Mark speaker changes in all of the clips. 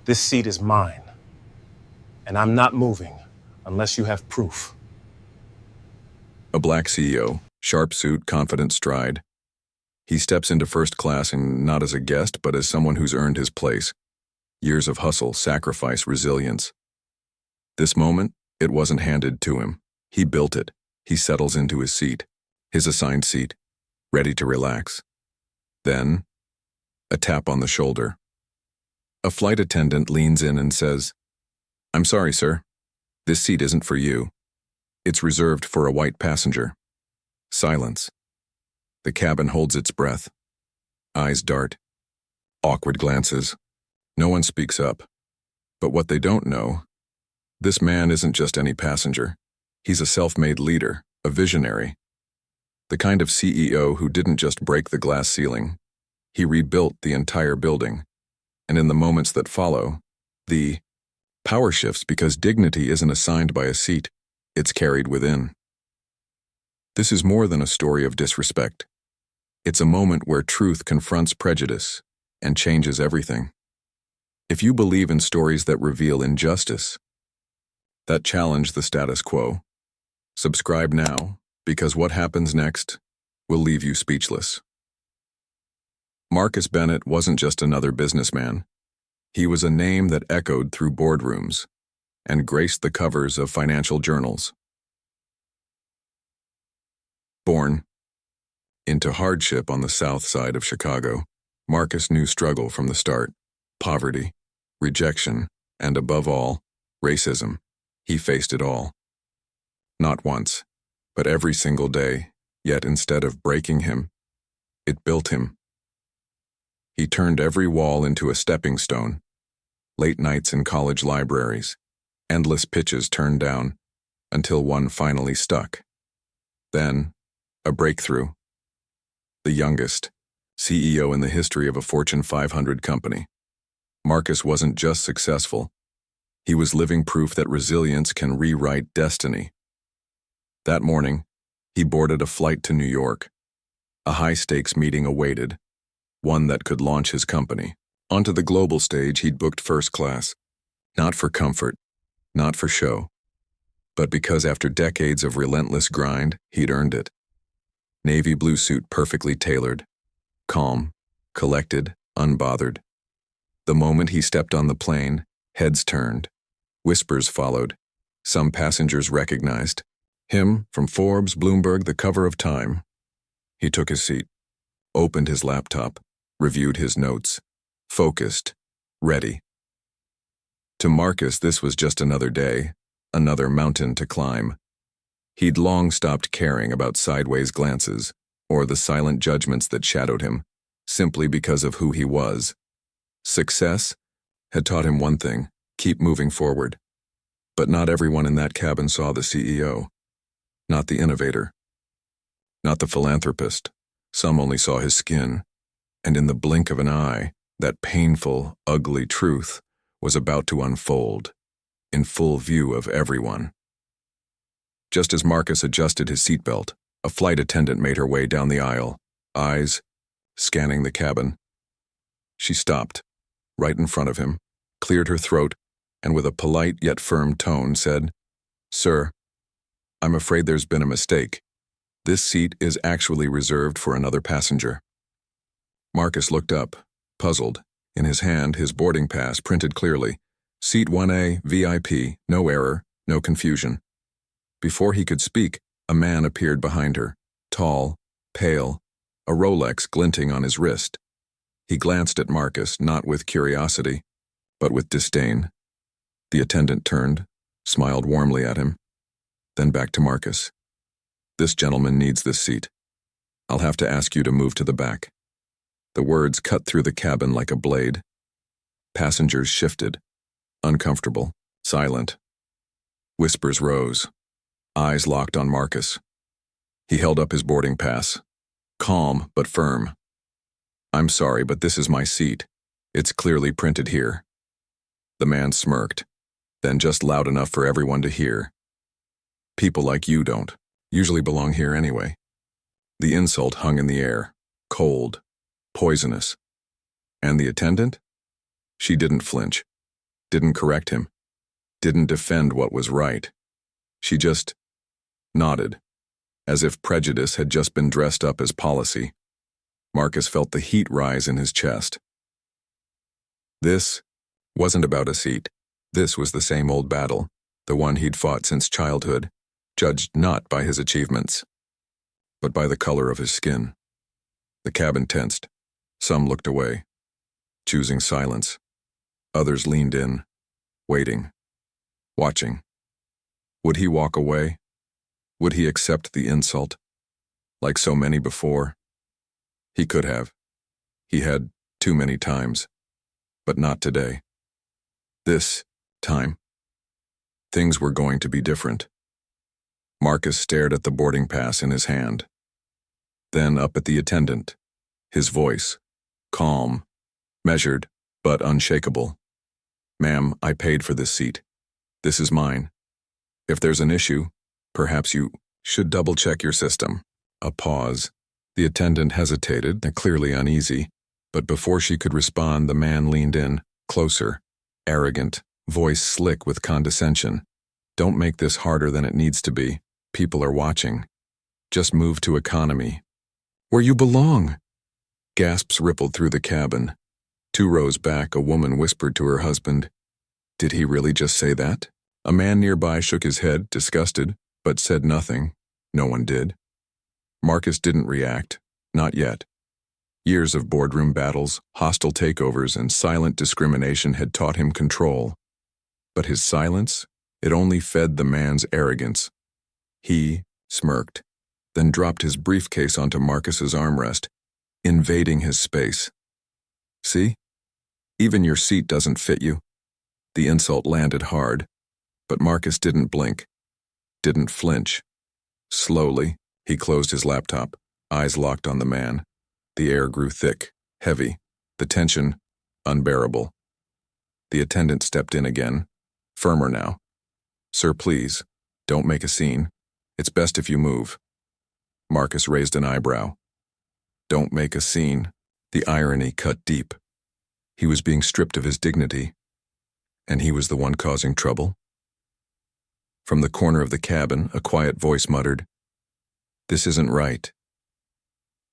Speaker 1: This seat is mine, and I'm not moving unless you have proof.
Speaker 2: A black CEO, sharp suit, confident stride. He steps into first class and not as a guest, but as someone who's earned his place. Years of hustle, sacrifice, resilience. This moment, it wasn't handed to him. He built it. He settles into his seat, his assigned seat, ready to relax. Then, a tap on the shoulder. A flight attendant leans in and says, "I'm sorry, sir. This seat isn't for you. It's reserved for a white passenger." Silence. The cabin holds its breath. Eyes dart. Awkward glances. No one speaks up. But what they don't know, this man isn't just any passenger. He's a self-made leader, a visionary. The kind of CEO who didn't just break the glass ceiling. He rebuilt the entire building. And in the moments that follow, the power shifts because dignity isn't assigned by a seat, it's carried within. This is more than a story of disrespect. It's a moment where truth confronts prejudice and changes everything. If you believe in stories that reveal injustice, that challenge the status quo, subscribe now, because what happens next will leave you speechless. Marcus Bennett wasn't just another businessman. He was a name that echoed through boardrooms and graced the covers of financial journals. Born into hardship on the south side of Chicago, Marcus knew struggle from the start: poverty, rejection, and above all, racism. He faced it all. Not once, but every single day, yet instead of breaking him, it built him. He turned every wall into a stepping stone. Late nights in college libraries, endless pitches turned down, until one finally stuck. Then, a breakthrough. The youngest CEO in the history of a Fortune 500 company. Marcus wasn't just successful. He was living proof that resilience can rewrite destiny. That morning, he boarded a flight to New York. A high-stakes meeting awaited, one that could launch his company. Onto the global stage, he'd booked first class, not for comfort, not for show, but because after decades of relentless grind, he'd earned it. Navy blue suit perfectly tailored, calm, collected, unbothered. The moment he stepped on the plane, heads turned, whispers followed. Some passengers recognized him from Forbes, Bloomberg, the cover of Time. He took his seat, opened his laptop, reviewed his notes, focused, ready. To Marcus, this was just another day, another mountain to climb. He'd long stopped caring about sideways glances or the silent judgments that shadowed him, simply because of who he was. Success had taught him one thing: keep moving forward. But not everyone in that cabin saw the CEO, not the innovator, not the philanthropist. Some only saw his skin, and in the blink of an eye, that painful, ugly truth was about to unfold, in full view of everyone. Just as Marcus adjusted his seatbelt, a flight attendant made her way down the aisle, eyes scanning the cabin. She stopped, right in front of him, cleared her throat, and with a polite yet firm tone said, "Sir, I'm afraid there's been a mistake. This seat is actually reserved for another passenger." Marcus looked up, puzzled. In his hand, his boarding pass printed clearly, "Seat 1A, VIP, no error, no confusion." Before he could speak, a man appeared behind her, tall, pale, a Rolex glinting on his wrist. He glanced at Marcus, not with curiosity, but with disdain. The attendant turned, smiled warmly at him, then back to Marcus. "This gentleman needs this seat. I'll have to ask you to move to the back." The words cut through the cabin like a blade. Passengers shifted, uncomfortable, silent. Whispers rose, eyes locked on Marcus. He held up his boarding pass, calm but firm. "I'm sorry, but this is my seat. It's clearly printed here." The man smirked, then just loud enough for everyone to hear. "People like you don't usually belong here anyway." The insult hung in the air, cold, poisonous. And the attendant? She didn't flinch. didn't correct him, didn't defend what was right. She just nodded, as if prejudice had just been dressed up as policy. Marcus felt the heat rise in his chest. This wasn't about a seat. This was the same old battle, the one he'd fought since childhood, judged not by his achievements, but by the color of his skin. The cabin tensed. Some looked away, choosing silence. Others leaned in, waiting, watching. Would he walk away? Would he accept the insult? Like so many before? He could have. He had too many times. But not today. This time, things were going to be different. Marcus stared at the boarding pass in his hand, then up at the attendant, his voice, calm, measured, but unshakable. "Ma'am, I paid for this seat. This is mine. If there's an issue, perhaps you should double-check your system." A pause. The attendant hesitated, clearly uneasy, but before she could respond, the man leaned in, closer, arrogant, voice slick with condescension. "Don't make this harder than it needs to be. People are watching. Just move to economy." "Where you belong!" Gasps rippled through the cabin. 2 rows back, a woman whispered to her husband. Did he really just say that? A man nearby shook his head, disgusted, but said nothing. No one did. Marcus didn't react. Not yet. Years of boardroom battles, hostile takeovers, and silent discrimination had taught him control. But his silence, it only fed the man's arrogance. He smirked, then dropped his briefcase onto Marcus's armrest, invading his space. "See? Even your seat doesn't fit you." The insult landed hard, but Marcus didn't blink, didn't flinch. Slowly, he closed his laptop, eyes locked on the man. The air grew thick, heavy, the tension unbearable. The attendant stepped in again, firmer now. "Sir, please, don't make a scene. It's best if you move." Marcus raised an eyebrow. Don't make a scene. The irony cut deep. He was being stripped of his dignity, and he was the one causing trouble. From the corner of the cabin, a quiet voice muttered, "This isn't right."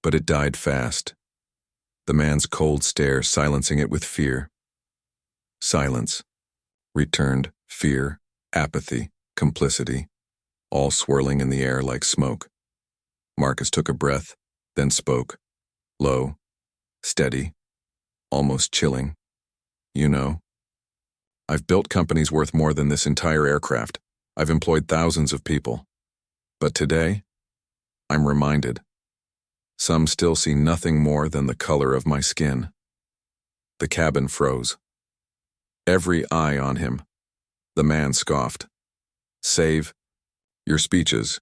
Speaker 2: But it died fast, the man's cold stare silencing it with fear. Silence. Returned fear, apathy, complicity, all swirling in the air like smoke. Marcus took a breath, then spoke, low, steady, almost chilling. "You know, I've built companies worth more than this entire aircraft. I've employed thousands of people. But today, I'm reminded. Some still see nothing more than the color of my skin." The cabin froze. Every eye on him. The man scoffed. "Save your speeches.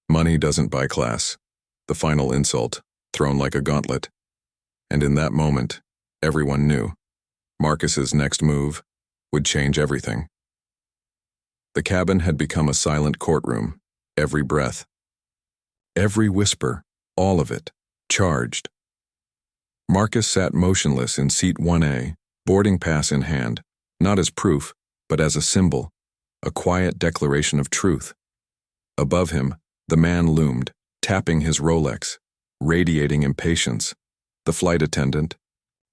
Speaker 2: Money doesn't buy class." The final insult, thrown like a gauntlet. And in that moment, everyone knew Marcus's next move would change everything. The cabin had become a silent courtroom, every breath, every whisper, all of it, charged. Marcus sat motionless in seat 1A, boarding pass in hand, not as proof, but as a symbol, a quiet declaration of truth. Above him, the man loomed, tapping his Rolex, radiating impatience. The flight attendant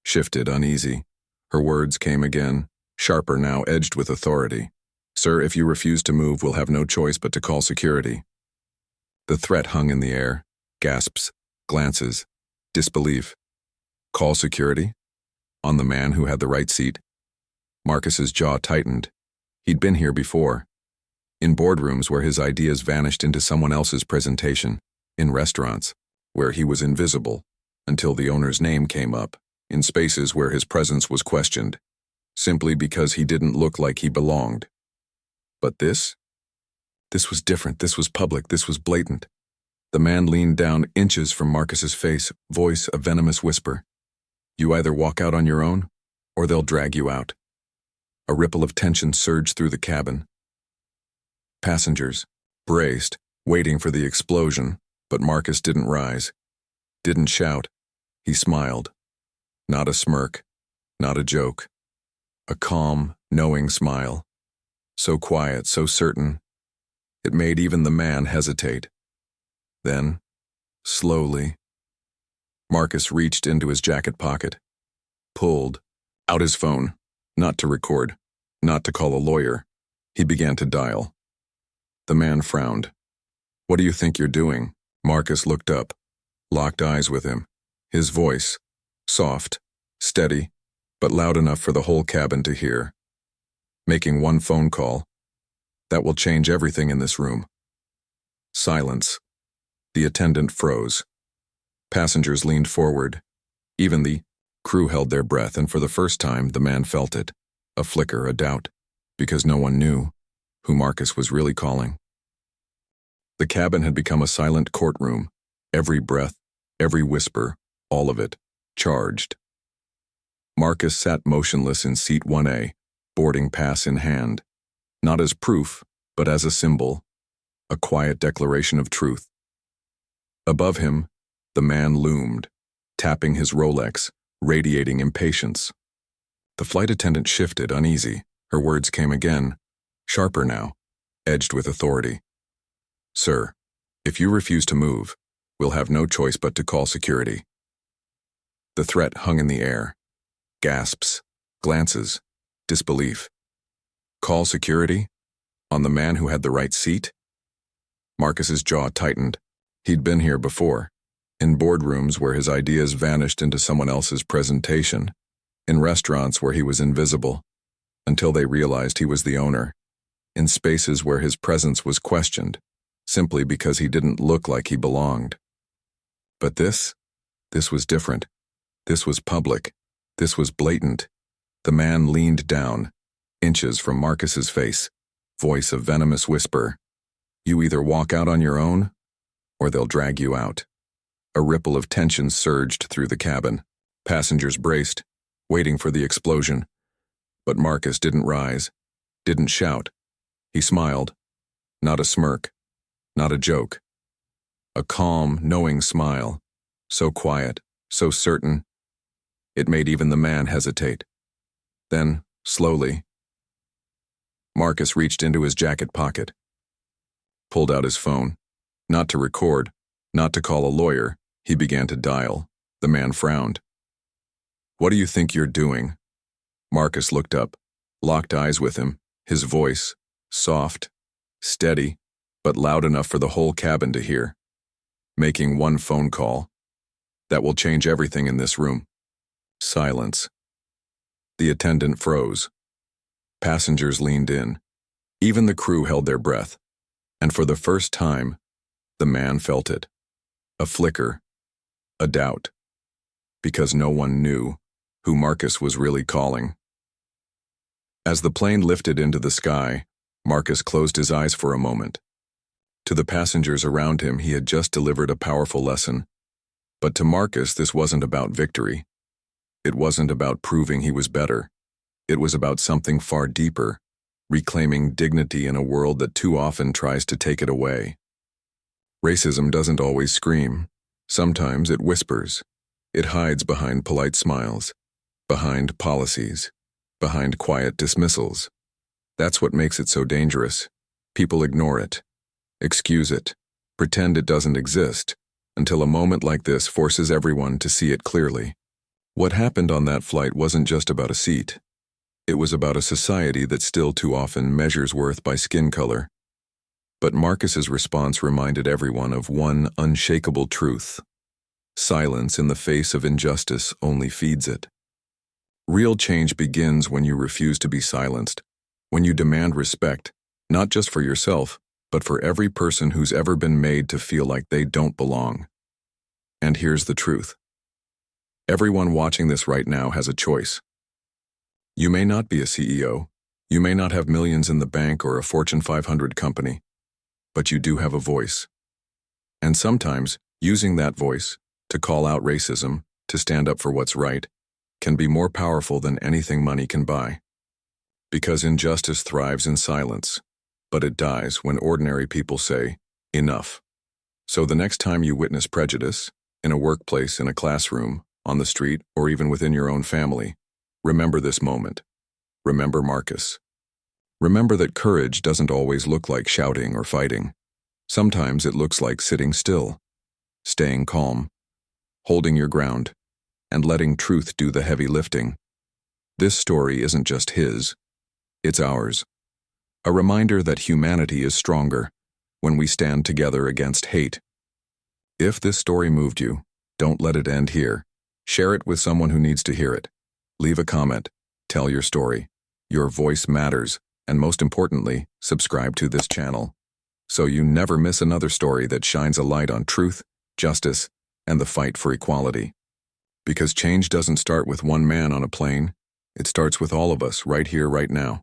Speaker 2: shifted, uneasy. Her words came again, sharper now, edged with authority. "Sir, if you refuse to move, we'll have no choice but to call security." The threat hung in the air, gasps, glances, disbelief. Call security? On the man who had the right seat? Marcus's jaw tightened. He'd been here before. In boardrooms where his ideas vanished into someone else's presentation. In restaurants, where he was invisible, until the owner's name came up. In spaces where his presence was questioned, simply because he didn't look like he belonged. But this was different, this was public, this was blatant. The man leaned down inches from Marcus's face, voice a venomous whisper. "You either walk out on your own, or they'll drag you out." A ripple of tension surged through the cabin. Passengers, braced, waiting for the explosion, but Marcus didn't rise, didn't shout. He smiled. Not a smirk, not a joke. A calm, knowing smile. So quiet, so certain. It made even the man hesitate. Then, slowly, Marcus reached into his jacket pocket, pulled out his phone, not to record, not to call a lawyer. He began to dial. The man frowned. "What do you think you're doing?" Marcus looked up, locked eyes with him. His voice, soft, steady, but loud enough for the whole cabin to hear. "Making one phone call. That will change everything in this room." Silence. The attendant froze. Passengers leaned forward. Even the crew held their breath, and for the first time, the man felt it. A flicker, a doubt, because no one knew who Marcus was really calling. The cabin had become a silent courtroom. Every breath, every whisper, all of it, charged. Marcus sat motionless in seat 1A, boarding pass in hand. Not as proof, but as a symbol. A quiet declaration of truth. Above him, the man loomed, tapping his Rolex, radiating impatience. The flight attendant shifted, uneasy. Her words came again, sharper now, edged with authority. "Sir, if you refuse to move, we'll have no choice but to call security." The threat hung in the air. Gasps, glances, disbelief. Call security? On the man who had the right seat? Marcus's jaw tightened. He'd been here before. In boardrooms where his ideas vanished into someone else's presentation. In restaurants where he was invisible, until they realized he was the owner. In spaces where his presence was questioned, simply because he didn't look like he belonged. But this was different. This was public. This was blatant. The man leaned down, inches from Marcus's face, voice a venomous whisper. "You either walk out on your own, or they'll drag you out." A ripple of tension surged through the cabin. Passengers braced, waiting for the explosion. But Marcus didn't rise, didn't shout. He smiled. Not a smirk, not a joke. A calm, knowing smile, so quiet, so certain. It made even the man hesitate. Then, slowly, Marcus reached into his jacket pocket, pulled out his phone, not to record, not to call a lawyer. He began to dial. The man frowned. "What do you think you're doing?" Marcus looked up, locked eyes with him, his voice, soft, steady, but loud enough for the whole cabin to hear. "Making one phone call. That will change everything in this room." Silence. The attendant froze. Passengers leaned in. Even the crew held their breath. And for the first time, the man felt it. A flicker. A doubt. Because no one knew who Marcus was really calling. As the plane lifted into the sky, Marcus closed his eyes for a moment. To the passengers around him, he had just delivered a powerful lesson. But to Marcus, this wasn't about victory. It wasn't about proving he was better. It was about something far deeper, reclaiming dignity in a world that too often tries to take it away. Racism doesn't always scream. Sometimes it whispers. It hides behind polite smiles, behind policies, behind quiet dismissals. That's what makes it so dangerous. People ignore it, excuse it, pretend it doesn't exist, until a moment like this forces everyone to see it clearly. What happened on that flight wasn't just about a seat. It was about a society that still too often measures worth by skin color. But Marcus's response reminded everyone of one unshakable truth. Silence in the face of injustice only feeds it. Real change begins when you refuse to be silenced, when you demand respect, not just for yourself, but for every person who's ever been made to feel like they don't belong. And here's the truth. Everyone watching this right now has a choice. You may not be a CEO, you may not have millions in the bank or a Fortune 500 company, but you do have a voice. And sometimes, using that voice, to call out racism, to stand up for what's right, can be more powerful than anything money can buy. Because injustice thrives in silence, but it dies when ordinary people say, enough. So the next time you witness prejudice, in a workplace, in a classroom, on the street, or even within your own family, remember this moment. Remember Marcus. Remember that courage doesn't always look like shouting or fighting. Sometimes it looks like sitting still, staying calm, holding your ground, and letting truth do the heavy lifting. This story isn't just his, it's ours. A reminder that humanity is stronger when we stand together against hate. If this story moved you, don't let it end here. Share it with someone who needs to hear it. Leave a comment. Tell your story. Your voice matters. And most importantly, subscribe to this channel so you never miss another story that shines a light on truth, justice, and the fight for equality. Because change doesn't start with one man on a plane. It starts with all of us right here, right now.